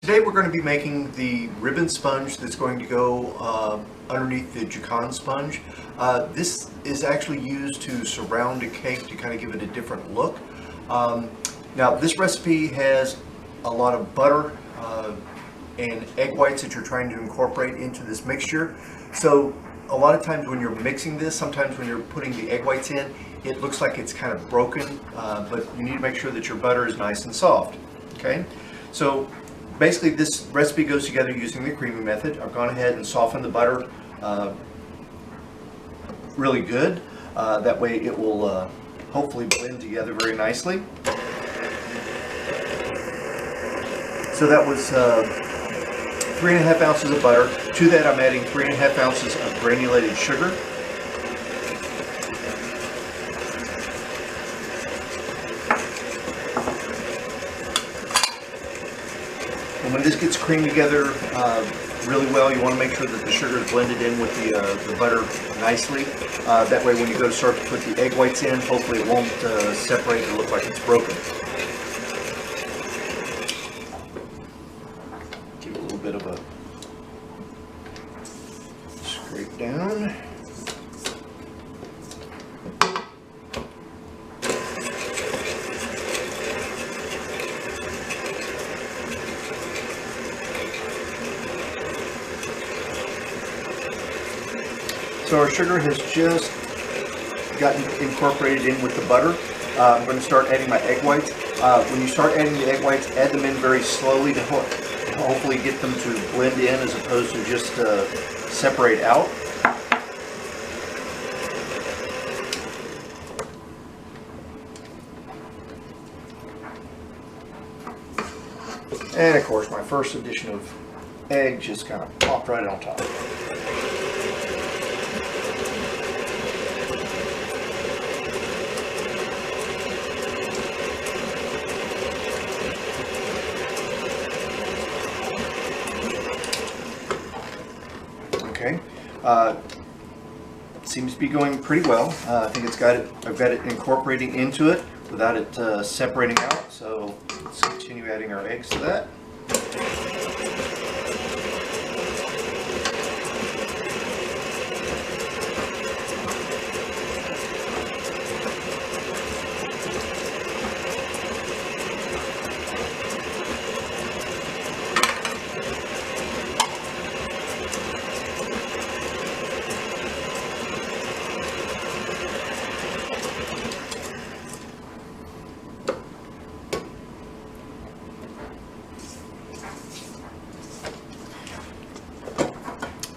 Today we're going to be making the ribbon sponge that's going to go underneath the Jacon sponge. This is actually used to surround a cake to kind of give it a different look. Now this recipe has a lot of butter and egg whites that you're trying to incorporate into this mixture. So a lot of times when you're mixing this, sometimes when you're putting the egg whites in, it looks like it's kind of broken, but you need to make sure that your butter is nice and soft. Okay, so basically this recipe goes together using the creamy method. I've gone ahead and softened the butter really good. That way it will hopefully blend together very nicely. So that was 3.5 ounces of butter. To that I'm adding 3.5 ounces of granulated sugar. And when this gets creamed together really well, you want to make sure that the sugar is blended in with the butter nicely. That way when you go to start to put the egg whites in, hopefully it won't separate and look like it's broken. Give it a little bit of a scrape down. So our sugar has just gotten incorporated in with the butter. I'm going to start adding my egg whites. When you start adding the egg whites, add them in very slowly to hopefully get them to blend in as opposed to just separate out. And of course my first addition of egg just kind of popped right on top. Okay, seems to be going pretty well. I think I've got it incorporating into it without it separating out. So let's continue adding our eggs to that.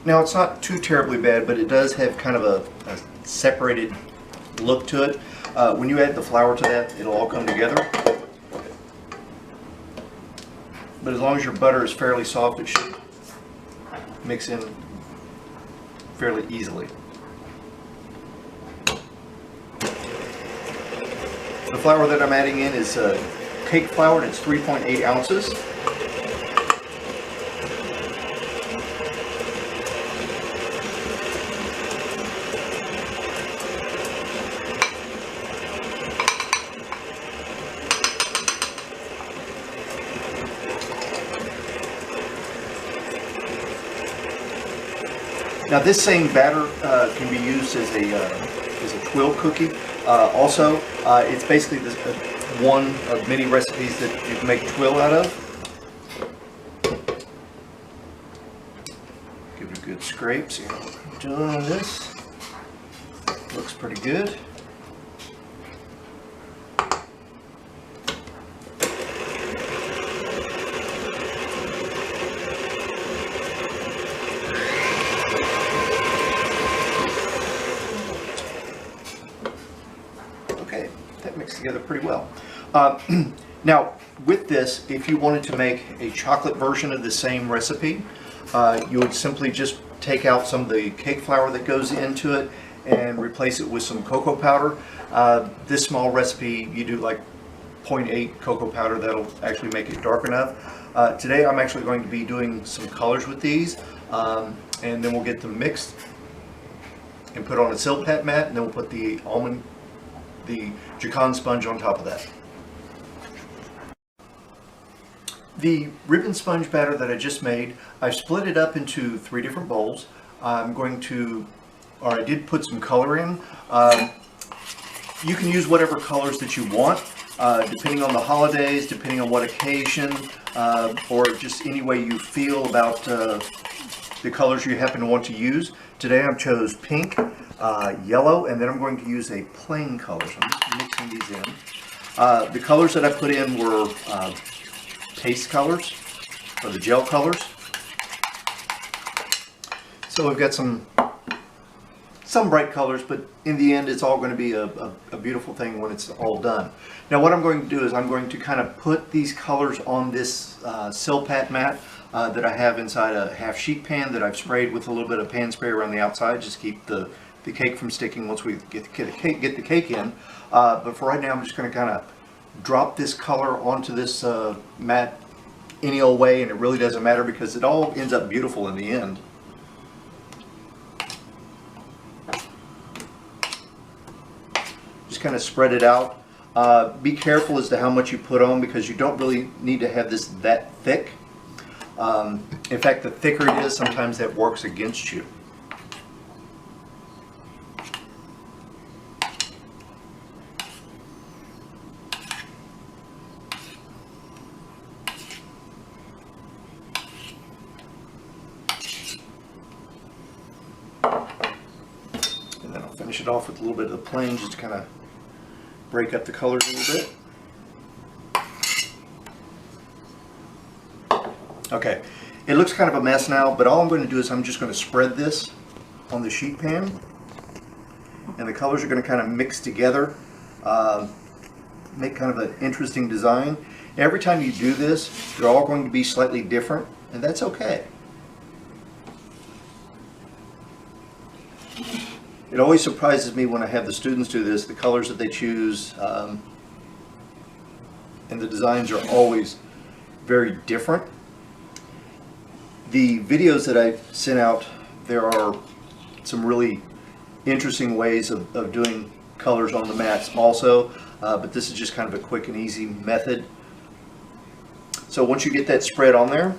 Now it's not too terribly bad, but it does have kind of a separated look to it. When you add the flour to that, it'll all come together. But as long as your butter is fairly soft, it should mix in fairly easily. The flour that I'm adding in is cake flour, and it's 3.8 ounces. Now this same batter can be used as a twill cookie. Also, it's basically one of many recipes that you can make twill out of. Give it a good scrape. See how I'm doing on this. Looks pretty good. That mixed together pretty well. Now with this, if you wanted to make a chocolate version of the same recipe, you would simply just take out some of the cake flour that goes into it and replace it with some cocoa powder. This small recipe, you do like 0.8 cocoa powder. That'll actually make it dark enough. Today I'm actually going to be doing some colors with these, and then we'll get them mixed and put on a silk hat mat, and then we'll put the Jacon sponge on top of that. The ribbon sponge batter that I just made, I've split it up into 3 different bowls. I'm going to, or I did put some color in. You can use whatever colors that you want, depending on the holidays, depending on what occasion, or just any way you feel about the colors you happen to want to use. Today I chose pink, yellow, and then I'm going to use a plain color. So I'm just mixing these in. The colors that I put in were paste colors, or the gel colors. So we've got some bright colors, but in the end it's all going to be a beautiful thing when it's all done. Now what I'm going to do is I'm going to kind of put these colors on this Silpat mat that I have inside a half sheet pan that I've sprayed with a little bit of pan spray around the outside, just keep the cake from sticking once we get the cake in. But for right now I'm just going to kind of drop this color onto this mat any old way, and it really doesn't matter because it all ends up beautiful in the end. Just kind of spread it out. Be careful as to how much you put on because you don't really need to have this that thick. In fact, the thicker it is, sometimes that works against you. And then I'll finish it off with a little bit of the plain just to kind of break up the colors a little bit. Okay, it looks kind of a mess now, but all I'm going to do is I'm just going to spread this on the sheet pan, and the colors are going to kind of mix together, make kind of an interesting design. Every time you do this, they're all going to be slightly different, and that's okay. It always surprises me when I have the students do this, the colors that they choose, and the designs are always very different. The videos that I've sent out, there are some really interesting ways of doing colors on the mats also, but this is just kind of a quick and easy method. So once you get that spread on there,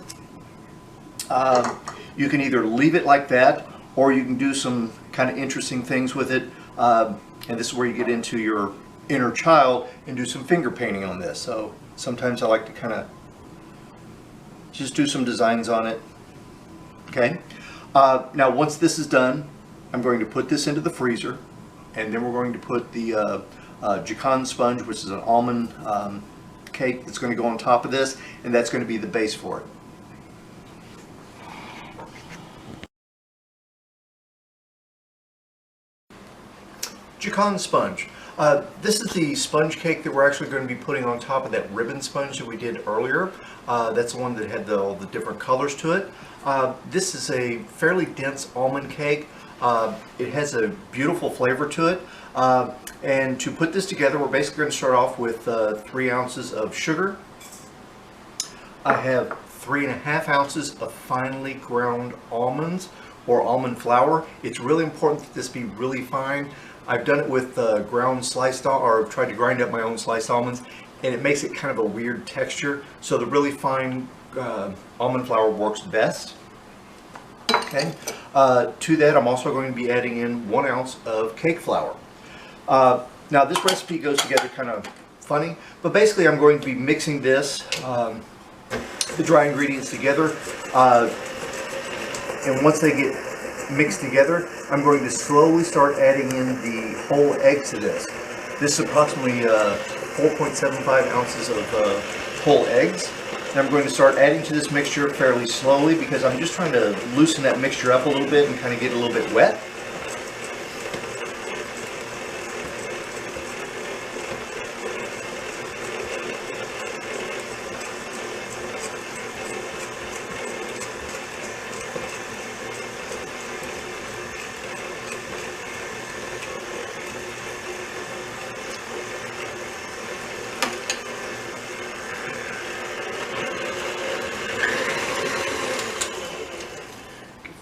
you can either leave it like that, or you can do some kind of interesting things with it, and this is where you get into your inner child and do some finger painting on this. So sometimes I like to kind of just do some designs on it. Okay, now once this is done, I'm going to put this into the freezer, and then we're going to put the Jacon sponge, which is an almond cake that's going to go on top of this, and that's going to be the base for it. Jacon sponge. This is the sponge cake that we're actually going to be putting on top of that ribbon sponge that we did earlier. That's the one that had all the different colors to it. This is a fairly dense almond cake. It has a beautiful flavor to it. And to put this together, we're basically going to start off with 3 ounces of sugar. I have 3.5 ounces of finely ground almonds or almond flour. It's really important that this be really fine. I've done it with ground sliced, or tried to grind up my own sliced almonds, and it makes it kind of a weird texture. So the really fine almond flour works best. Okay. To that, I'm also going to be adding in 1 ounce of cake flour. Now this recipe goes together kind of funny, but basically I'm going to be mixing this, the dry ingredients together, and once they get mixed together, I'm going to slowly start adding in the whole egg to this. This is approximately 4.75 ounces of whole eggs. And I'm going to start adding to this mixture fairly slowly because I'm just trying to loosen that mixture up a little bit and kind of get it a little bit wet.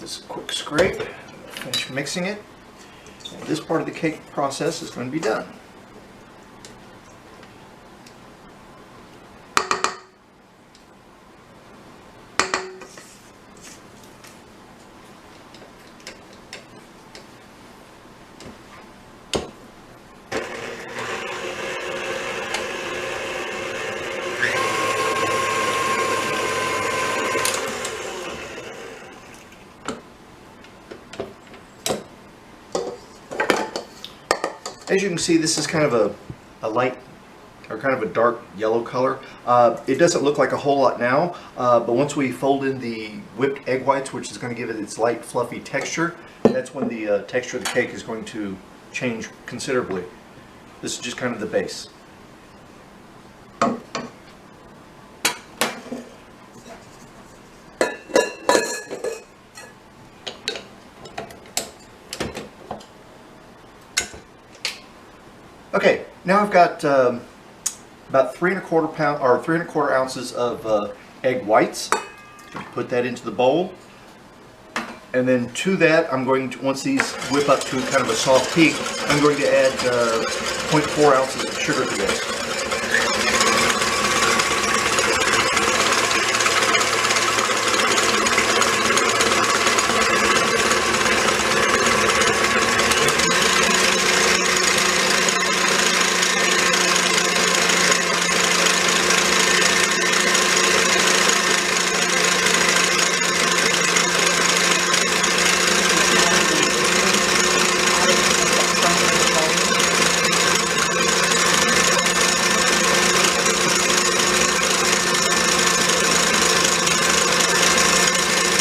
A quick scrape, finish mixing it, and this part of the cake process is going to be done. As you can see, this is kind of a light or kind of a dark yellow color. It doesn't look like a whole lot now, but once we fold in the whipped egg whites, which is going to give it its light fluffy texture, that's when the texture of the cake is going to change considerably. This is just kind of the base. Okay, now I've got about 3¼ ounces of egg whites. Put that into the bowl, and then to that I'm going to, once these whip up to kind of a soft peak, I'm going to add 0.4 ounces of sugar to this.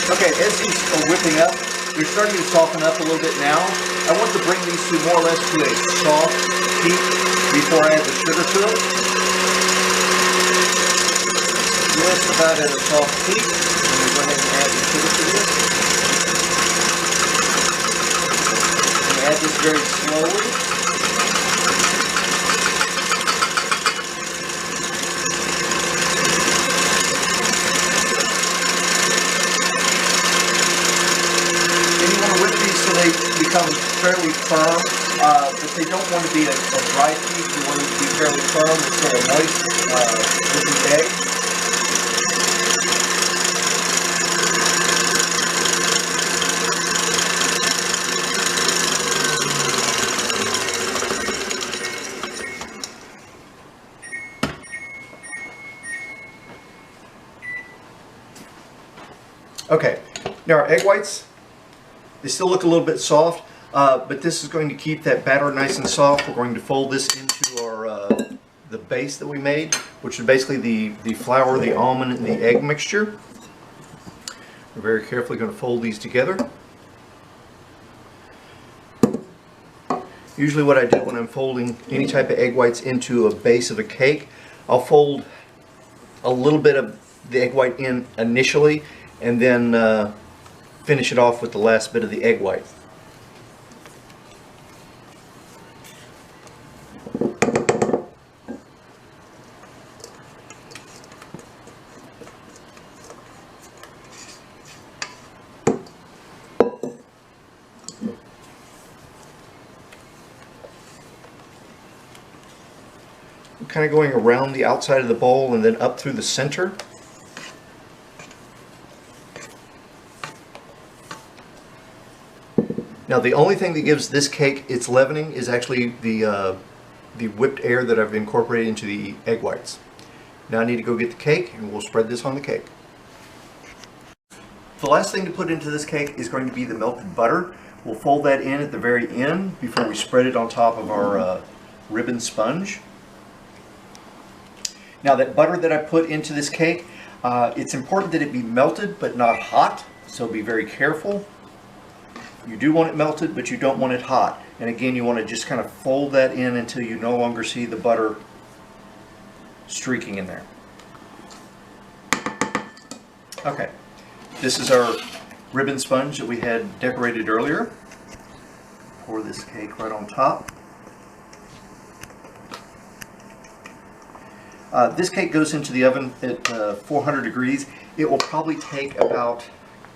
Okay, as these are whipping up, they're starting to soften up a little bit now. I want to bring these to more or less to a soft heat before I add the sugar to it. Just about at a soft heat. I'm going to go ahead and add the sugar to this. And add this very slowly. They become fairly firm, but they don't want to be a dry cake. You want them to be fairly firm and sort of moist with the egg. Okay, now our egg whites, they still look a little bit soft, but this is going to keep that batter nice and soft. We're going to fold this into our the base that we made, which is basically the flour, the almond, and the egg mixture. We're very carefully going to fold these together. Usually what I do when I'm folding any type of egg whites into a base of a cake, I'll fold a little bit of the egg white in initially, and then finish it off with the last bit of the egg white. I'm kind of going around the outside of the bowl and then up through the center. Now the only thing that gives this cake its leavening is actually the whipped air that I've incorporated into the egg whites. Now I need to go get the cake and we'll spread this on the cake. The last thing to put into this cake is going to be the melted butter. We'll fold that in at the very end before we spread it on top of our ribbon sponge. Now that butter that I put into this cake, it's important that it be melted but not hot, so be very careful. You do want it melted, but you don't want it hot. And again, you want to just kind of fold that in until you no longer see the butter streaking in there. Okay, this is our ribbon sponge that we had decorated earlier. Pour this cake right on top. This cake goes into the oven at 400 degrees. It will probably take about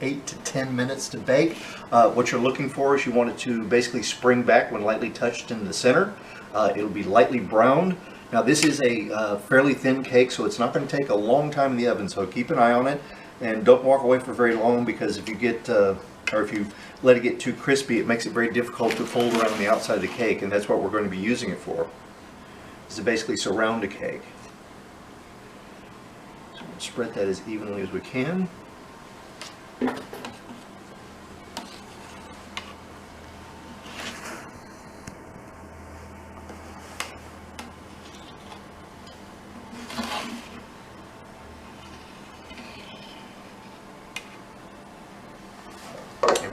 8 to 10 minutes to bake. What you're looking for is you want it to basically spring back when lightly touched in the center. It'll be lightly browned. Now this is a fairly thin cake, so it's not going to take a long time in the oven, so keep an eye on it and don't walk away for very long, because if you get or if you let it get too crispy, it makes it very difficult to fold around the outside of the cake, and that's what we're going to be using it for, is to basically surround a cake. So we'll spread that as evenly as we can.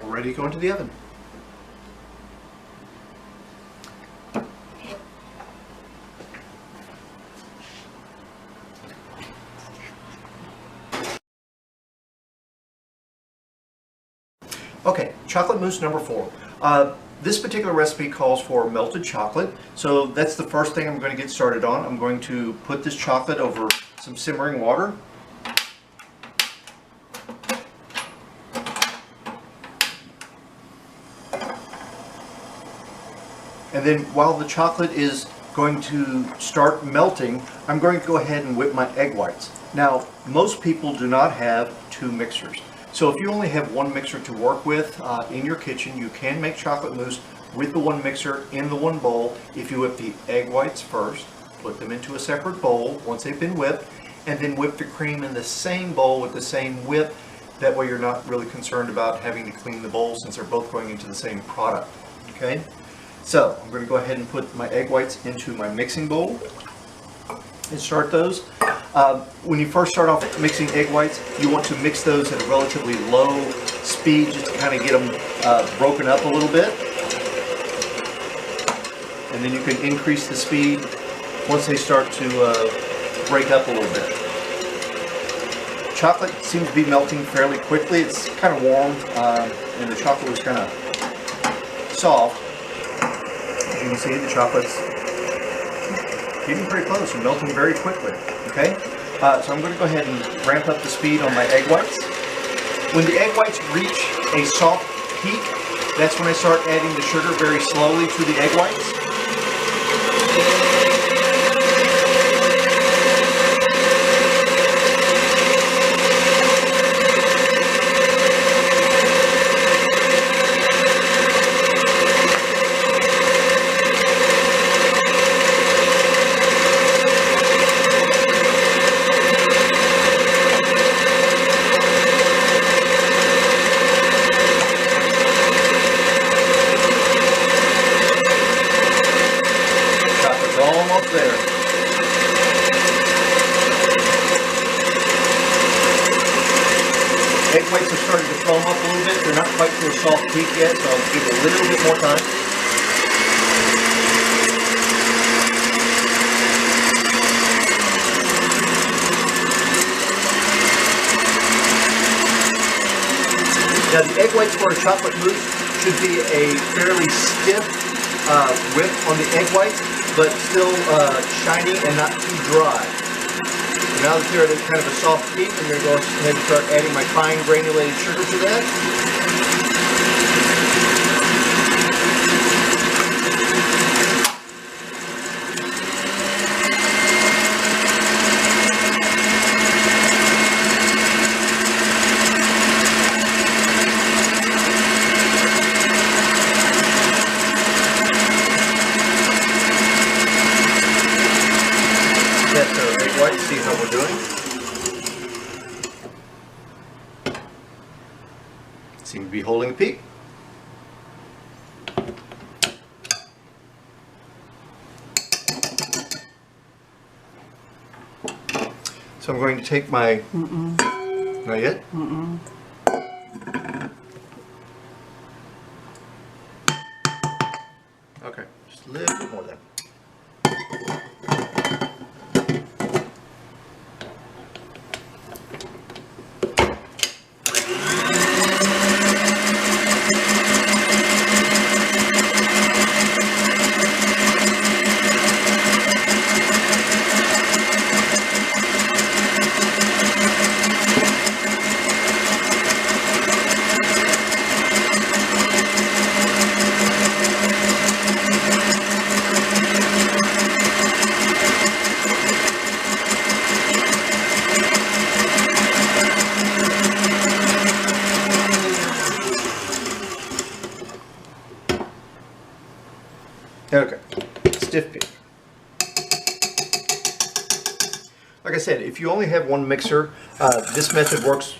right, we're ready to go into the oven. Okay, chocolate mousse number 4. This particular recipe calls for melted chocolate, so that's the first thing I'm going to get started on. I'm going to put this chocolate over some simmering water. And then while the chocolate is going to start melting, I'm going to go ahead and whip my egg whites. Now, most people do not have 2 mixers. So if you only have 1 mixer to work with in your kitchen, you can make chocolate mousse with the 1 mixer in the 1 bowl. If you whip the egg whites first, put them into a separate bowl once they've been whipped, and then whip the cream in the same bowl with the same whip. That way you're not really concerned about having to clean the bowl since they're both going into the same product. Okay? So I'm going to go ahead and put my egg whites into my mixing bowl and start those. When you first start off mixing egg whites, you want to mix those at a relatively low speed just to kind of get them broken up a little bit. And then you can increase the speed once they start to break up a little bit. Chocolate seems to be melting fairly quickly. It's kind of warm and the chocolate was kind of soft. As you can see, the chocolate's getting pretty close and melting very quickly. Okay, so I'm going to go ahead and ramp up the speed on my egg whites. When the egg whites reach a soft peak, that's when I start adding the sugar very slowly to the egg whites. Almost there. Egg whites are starting to foam up a little bit. They're not quite to a soft peak yet, so I'll give it a little bit more time. Now the egg whites for a chocolate mousse should be a fairly stiff whip on the egg whites, but still shiny and not too dry. Now that they're at kind of a soft peak, I'm going to go ahead and start adding my fine granulated sugar to that. See how we're doing. Seem to be holding a peak. So I'm going to take my... Not yet? Okay, just a little bit more then. Okay, stiff peak. Like I said, if you only have 1 mixer, this method works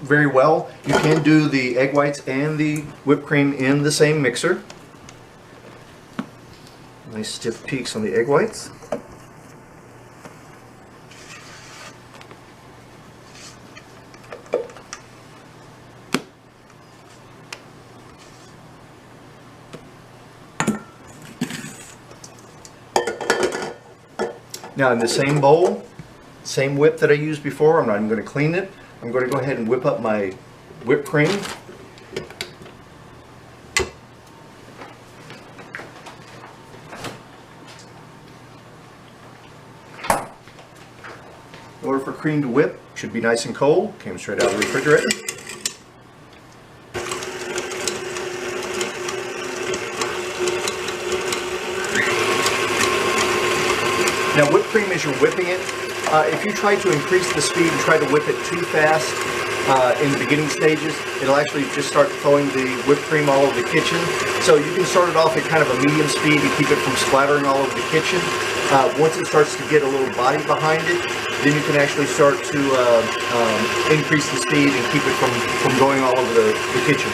very well. You can do the egg whites and the whipped cream in the same mixer. Nice stiff peaks on the egg whites. Now in the same bowl, same whip that I used before, I'm not even going to clean it. I'm going to go ahead and whip up my whipped cream. In order for cream to whip, it should be nice and cold. Came straight out of the refrigerator. Now whipped cream, as you're whipping it, if you try to increase the speed and try to whip it too fast in the beginning stages, it'll actually just start throwing the whipped cream all over the kitchen. So you can start it off at kind of a medium speed to keep it from splattering all over the kitchen. Once it starts to get a little body behind it, then you can actually start to increase the speed and keep it from going all over the kitchen.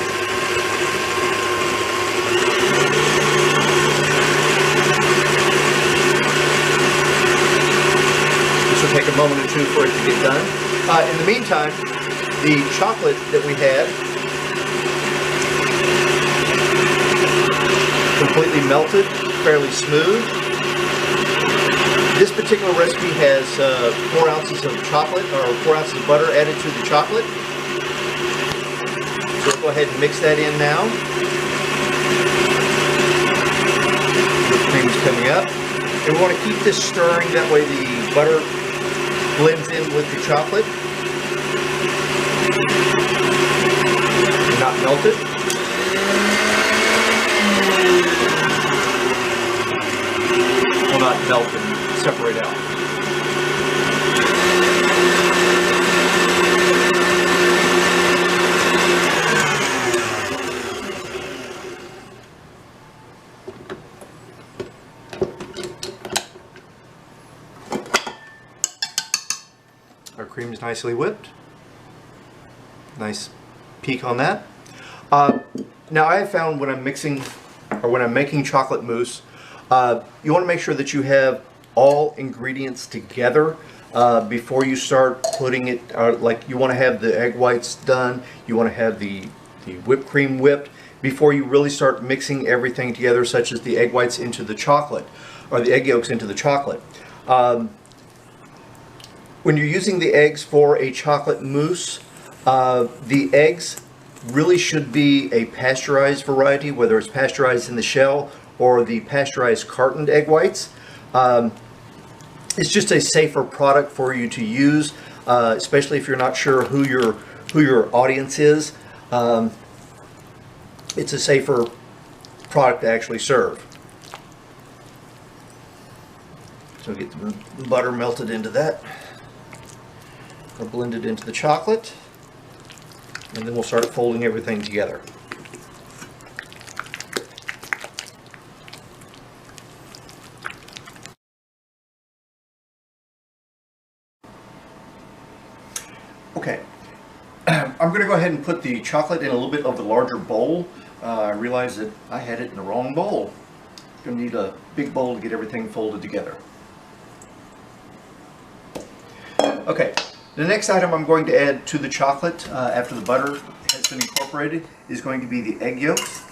Take a moment or two for it to get done. In the meantime, the chocolate that we had completely melted, fairly smooth. This particular recipe has 4 ounces of chocolate, or 4 ounces of butter added to the chocolate. So we'll go ahead and mix that in now. The cream is coming up. And we want to keep this stirring, that way the butter blends in with the chocolate. Not melted. Will not melt and separate out. Our cream is nicely whipped. Nice peak on that. Now I have found when I'm mixing, or when I'm making chocolate mousse, you want to make sure that you have all ingredients together before you start putting it, like you want to have the egg whites done, you want to have the whipped cream whipped before you really start mixing everything together, such as the egg whites into the chocolate, or the egg yolks into the chocolate. When you're using the eggs for a chocolate mousse, the eggs really should be a pasteurized variety, whether it's pasteurized in the shell or the pasteurized cartoned egg whites. It's just a safer product for you to use, especially if you're not sure who your audience is. It's a safer product to actually serve. So get the butter melted into that, or blended into the chocolate, and then we'll start folding everything together. Okay, I'm going to go ahead and put the chocolate in a little bit of the larger bowl. I realized that I had it in the wrong bowl. I'm going to need a big bowl to get everything folded together. Okay, the next item I'm going to add to the chocolate after the butter has been incorporated is going to be the egg yolks.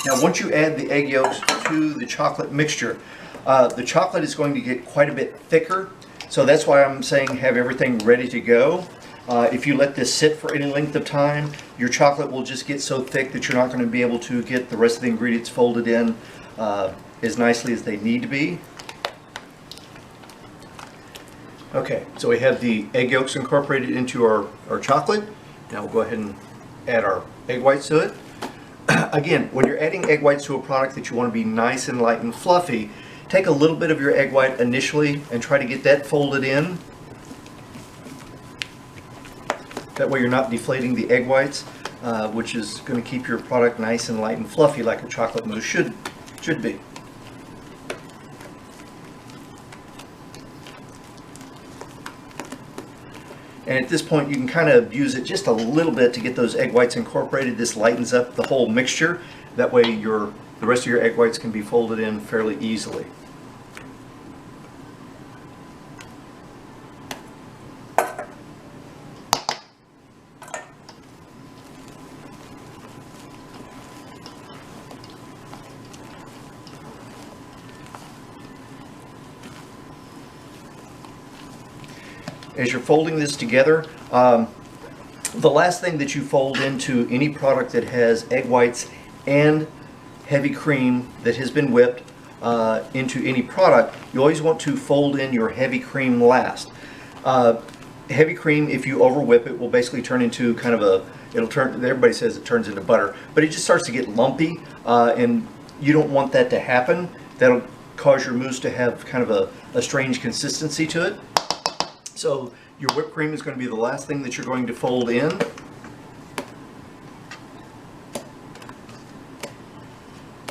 Now once you add the egg yolks to the chocolate mixture, the chocolate is going to get quite a bit thicker. So that's why I'm saying have everything ready to go. If you let this sit for any length of time, your chocolate will just get so thick that you're not going to be able to get the rest of the ingredients folded in as nicely as they need to be. Okay, so we have the egg yolks incorporated into our chocolate. Now we'll go ahead and add our egg whites to it. Again, when you're adding egg whites to a product that you want to be nice and light and fluffy, take a little bit of your egg white initially and try to get that folded in. That way you're not deflating the egg whites, which is going to keep your product nice and light and fluffy like a chocolate mousse should be. And at this point you can kind of use it just a little bit to get those egg whites incorporated. This lightens up the whole mixture. That way the rest of your egg whites can be folded in fairly easily. as you're folding this together, the last thing that you fold into any product that has egg whites and heavy cream that has been whipped into any product, you always want to fold in your heavy cream last. Heavy cream, if you over whip it, will basically turn into kind of a, everybody says it turns into butter, but it just starts to get lumpy, and you don't want that to happen. That'll cause your mousse to have kind of a strange consistency to it. So your whipped cream is going to be the last thing that you're going to fold in.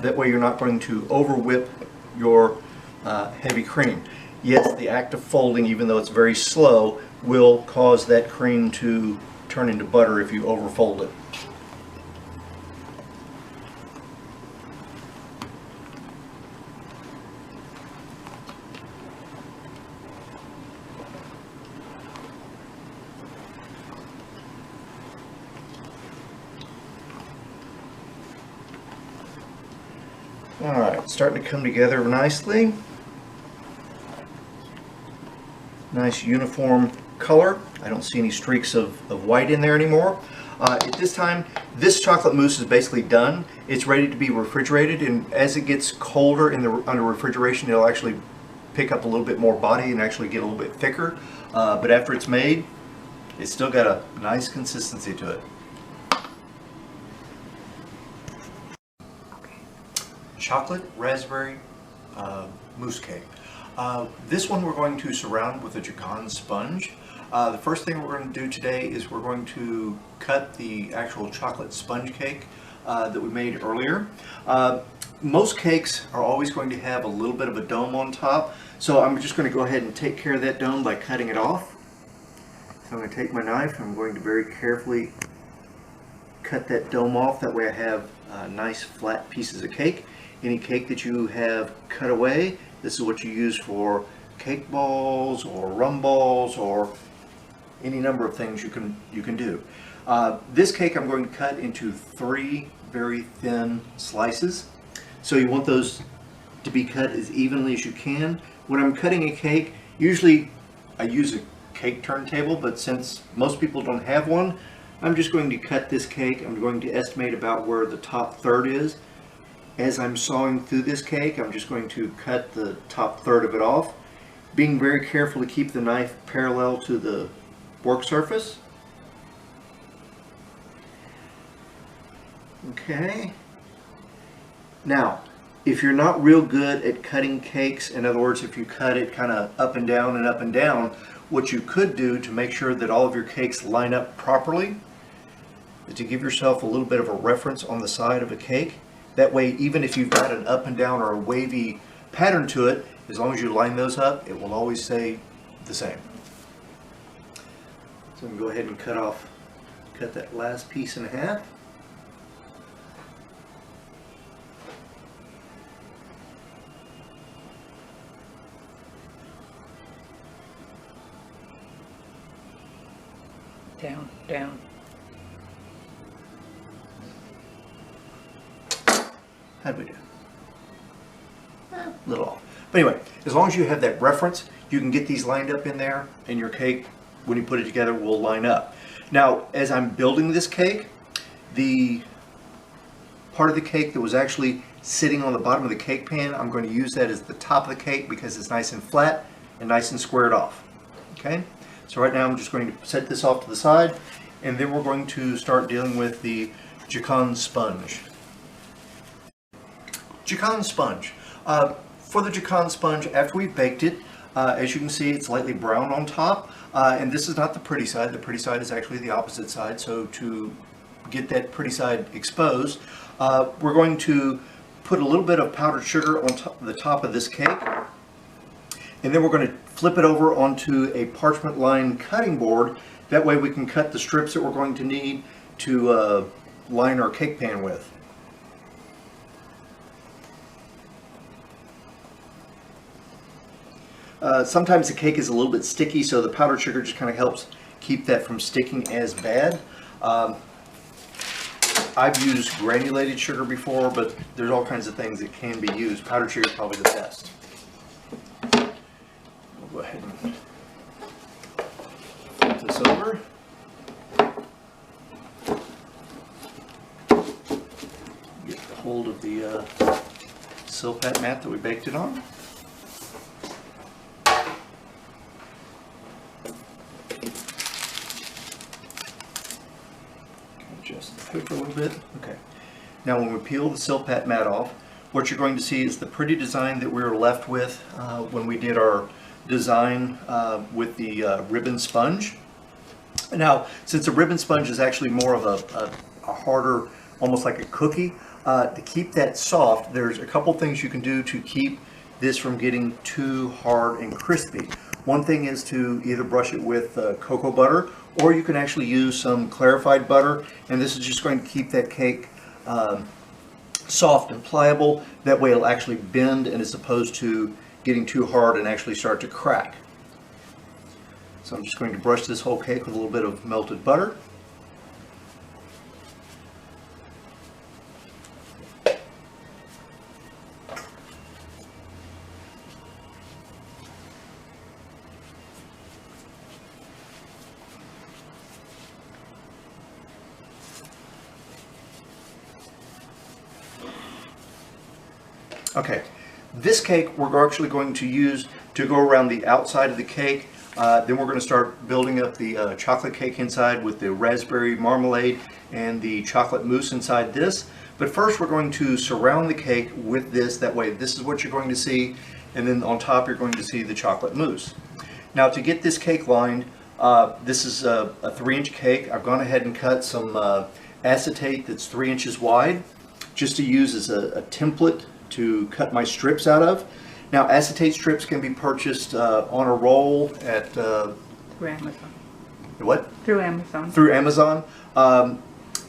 That way you're not going to over whip your heavy cream. Yes, the act of folding, even though it's very slow, will cause that cream to turn into butter if you over fold it. Alright, starting to come together nicely. Nice uniform color. I don't see any streaks of white in there anymore. At this time, this chocolate mousse is basically done. It's ready to be refrigerated, and as it gets colder under refrigeration, it'll actually pick up a little bit more body and actually get a little bit thicker. But after it's made, it's still got a nice consistency to it. Chocolate raspberry mousse cake. This one we're going to surround with a Jacquard sponge. The first thing we're going to do today is we're going to cut the actual chocolate sponge cake that we made earlier. Most cakes are always going to have a little bit of a dome on top, so I'm just going to go ahead and take care of that dome by cutting it off. So I'm going to take my knife, I'm going to very carefully cut that dome off. That way I have nice flat pieces of cake. Any cake that you have cut away, this is what you use for cake balls or rum balls or any number of things you can do. This cake I'm going to cut into 3 very thin slices. So you want those to be cut as evenly as you can. When I'm cutting a cake, usually I use a cake turntable, but since most people don't have one, I'm just going to cut this cake. I'm going to estimate about where the top third is. As I'm sawing through this cake, I'm just going to cut the top third of it off, being very careful to keep the knife parallel to the work surface. Okay. Now, if you're not real good at cutting cakes, in other words, if you cut it kind of up and down and up and down, what you could do to make sure that all of your cakes line up properly is to give yourself a little bit of a reference on the side of a cake. That way, even if you've got an up and down or a wavy pattern to it, as long as you line those up, it will always stay the same. So I'm going to go ahead and cut that last piece in half. Down, down. How'd we do? A little off. But anyway, as long as you have that reference, you can get these lined up in there, and your cake, when you put it together, will line up. Now, as I'm building this cake, the part of the cake that was actually sitting on the bottom of the cake pan, I'm going to use that as the top of the cake because it's nice and flat and nice and squared off. Okay? So right now I'm just going to set this off to the side, and then we're going to start dealing with the Jacquard sponge. Jacquard sponge. For the Jacquard sponge, after we've baked it, as you can see, it's lightly brown on top, and this is not the pretty side. The pretty side is actually the opposite side. So to get that pretty side exposed, we're going to put a little bit of powdered sugar on the top of this cake, and then we're going to flip it over onto a parchment lined cutting board. That way we can cut the strips that we're going to need to line our cake pan with. Sometimes the cake is a little bit sticky, so the powdered sugar just kind of helps keep that from sticking as bad. I've used granulated sugar before, but there's all kinds of things that can be used. Powdered sugar is probably the best. We'll go ahead and over. Get hold of the silpat mat that we baked it on. Adjust the paper a little bit. Okay. Now when we peel the silpat mat off, what you're going to see is the pretty design that we were left with when we did our design with the ribbon sponge. Now, since the ribbon sponge is actually more of a harder, almost like a cookie, to keep that soft, there's a couple things you can do to keep this from getting too hard and crispy. One thing is to either brush it with cocoa butter, or you can actually use some clarified butter, and this is just going to keep that cake soft and pliable. That way it'll actually bend, and as opposed to getting too hard and actually start to crack. So I'm just going to brush this whole cake with a little bit of melted butter. Okay, this cake we're actually going to use to go around the outside of the cake. Then we're going to start building up the chocolate cake inside with the raspberry marmalade and the chocolate mousse inside this. But first we're going to surround the cake with this. That way this is what you're going to see, and then on top you're going to see the chocolate mousse. Now to get this cake lined, this is a 3-inch cake. I've gone ahead and cut some acetate that's 3 inches wide, just to use as a template to cut my strips out of. Now acetate strips can be purchased on a roll at through Amazon. What? Through Amazon. Through Amazon.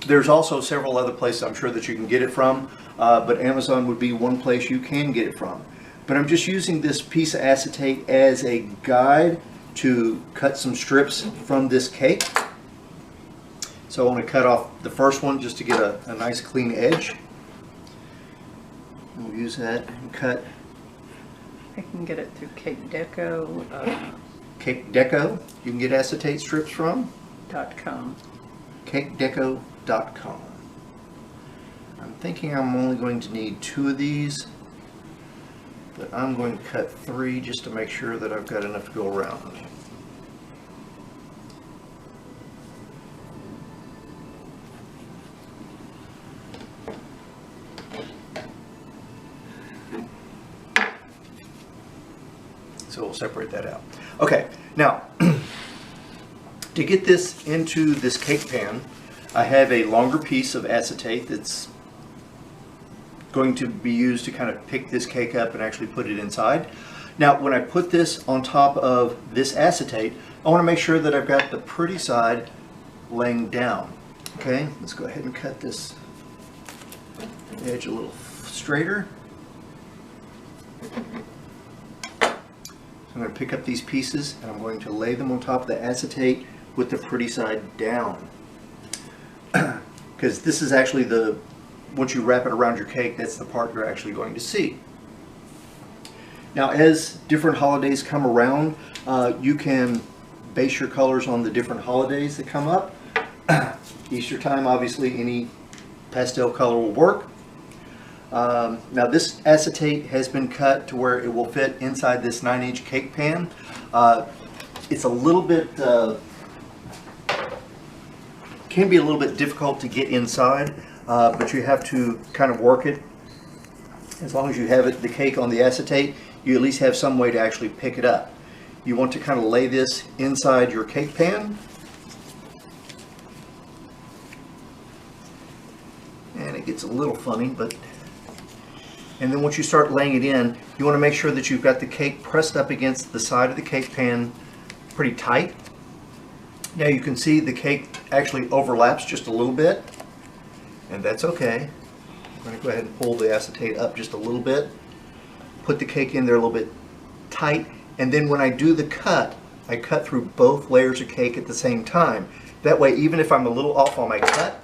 There's also several other places I'm sure that you can get it from, but Amazon would be one place you can get it from. But I'm just using this piece of acetate as a guide to cut some strips from this cake. So I want to cut off the first one just to get a nice clean edge. We'll use that and cut. I can get it through Cake Deco. Cake Deco, you can get acetate strips from. .com. CakeDeco.com. I'm thinking I'm only going to need 2 of these, but I'm going to cut 3 just to make sure that I've got enough to go around. So we'll separate that out. Okay, now to get this into this cake pan, I have a longer piece of acetate that's going to be used to kind of pick this cake up and actually put it inside. Now when I put this on top of this acetate, I want to make sure that I've got the pretty side laying down. Okay, let's go ahead and cut this edge a little straighter. I'm going to pick up these pieces and I'm going to lay them on top of the acetate with the pretty side down. Because this is actually once you wrap it around your cake, that's the part you're actually going to see. Now as different holidays come around, you can base your colors on the different holidays that come up. Easter time, obviously any pastel color will work. Now this acetate has been cut to where it will fit inside this 9-inch cake pan. It's a little bit, can be a little bit difficult to get inside, but you have to kind of work it. As long as you have the cake on the acetate, you at least have some way to actually pick it up. You want to kind of lay this inside your cake pan. And it gets a little funny, but and then once you start laying it in, you want to make sure that you've got the cake pressed up against the side of the cake pan pretty tight. Now you can see the cake actually overlaps just a little bit, and that's okay. I'm going to go ahead and pull the acetate up just a little bit, put the cake in there a little bit tight, and then when I do the cut, I cut through both layers of cake at the same time. That way, even if I'm a little off on my cut,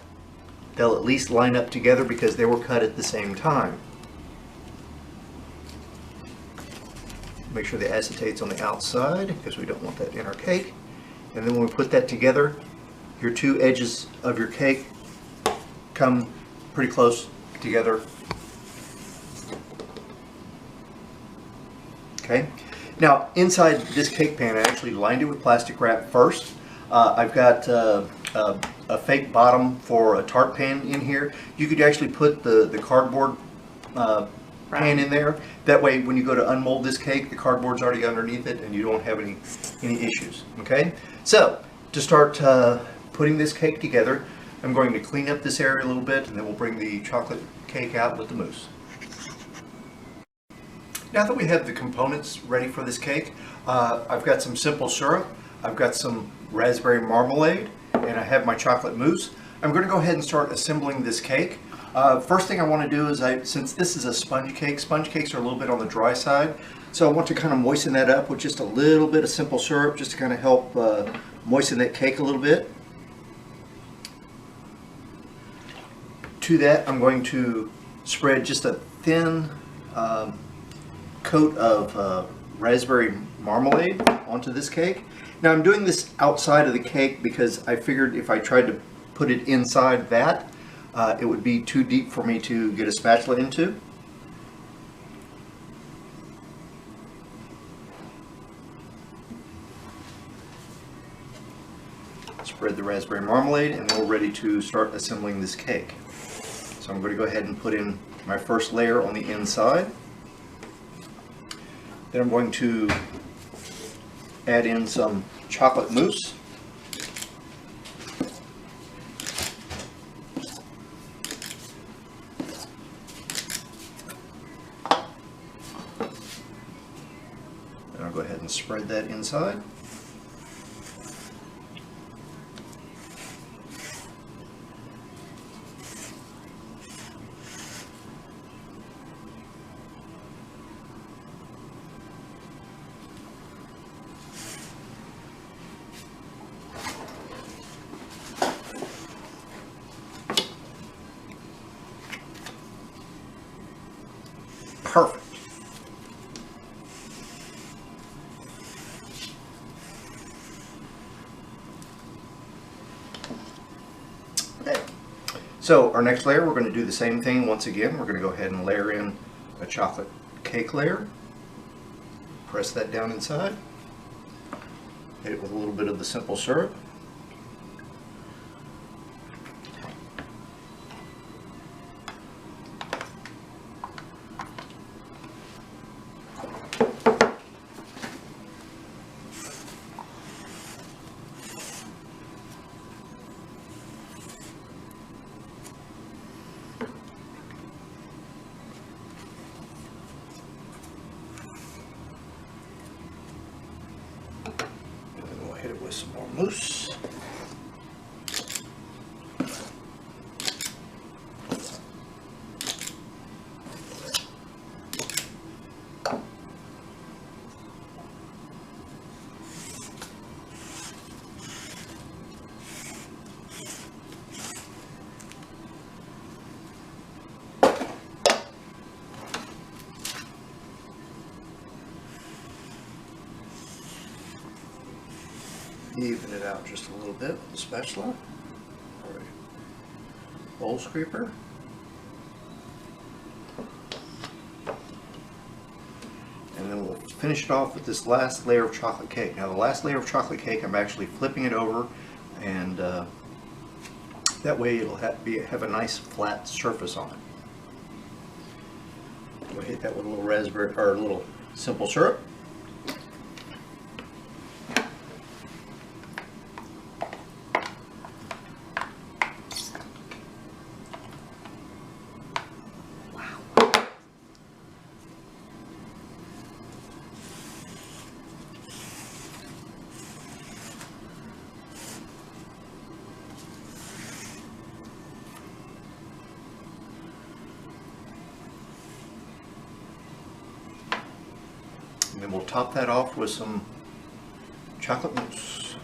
they'll at least line up together because they were cut at the same time. Make sure the acetate's on the outside because we don't want that in our cake. And then when we put that together, your two edges of your cake come pretty close together. Okay. Now inside this cake pan, I actually lined it with plastic wrap first. I've got a fake bottom for a tart pan in here. You could actually put the cardboard pan in there. That way when you go to unmold this cake, the cardboard's already underneath it and you don't have any issues. Okay. So to start putting this cake together, I'm going to clean up this area a little bit, and then we'll bring the chocolate cake out with the mousse. Now that we have the components ready for this cake, I've got some simple syrup, I've got some raspberry marmalade, and I have my chocolate mousse. I'm going to go ahead and start assembling this cake. First thing I want to do is, since this is a sponge cakes are a little bit on the dry side, so I want to kind of moisten that up with just a little bit of simple syrup, just to kind of help moisten that cake a little bit. To that, I'm going to spread just a thin coat of raspberry marmalade onto this cake. Now I'm doing this outside of the cake because I figured if I tried to put it inside that, it would be too deep for me to get a spatula into. Spread the raspberry marmalade, and then we're ready to start assembling this cake. So I'm going to go ahead and put in my first layer on the inside. Then I'm going to add in some chocolate mousse. Then I'll go ahead and spread that inside. Perfect. Okay. So our next layer, we're going to do the same thing once again. We're going to go ahead and layer in a chocolate cake layer. Press that down inside. Hit it with a little bit of the simple syrup. Hit it with some more mousse. Even it out just a little bit with the spatula or a bowl scraper. And then we'll finish it off with this last layer of chocolate cake. Now the last layer of chocolate cake, I'm actually flipping it over, and that way it'll have a nice flat surface on it. We'll hit that with a little raspberry or a little simple syrup. And then we'll top that off with some chocolate mousse.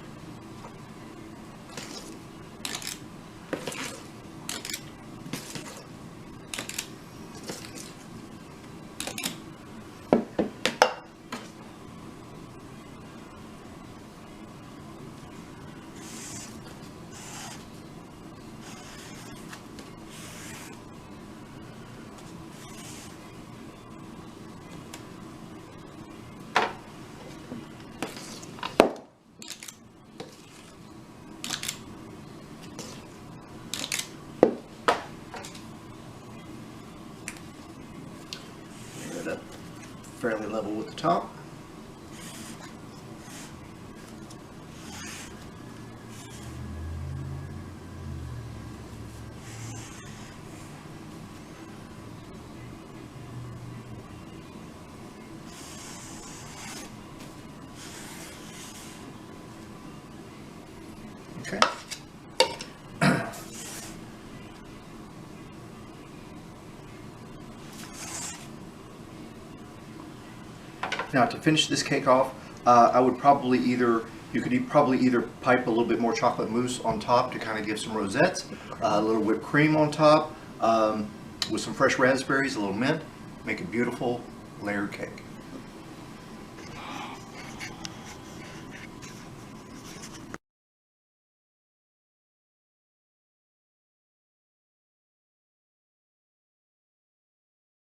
it level with the top. Okay. Now to finish this cake off, I would probably probably either pipe a little bit more chocolate mousse on top to kind of give some rosettes, a little whipped cream on top, with some fresh raspberries, a little mint, make a beautiful layered cake.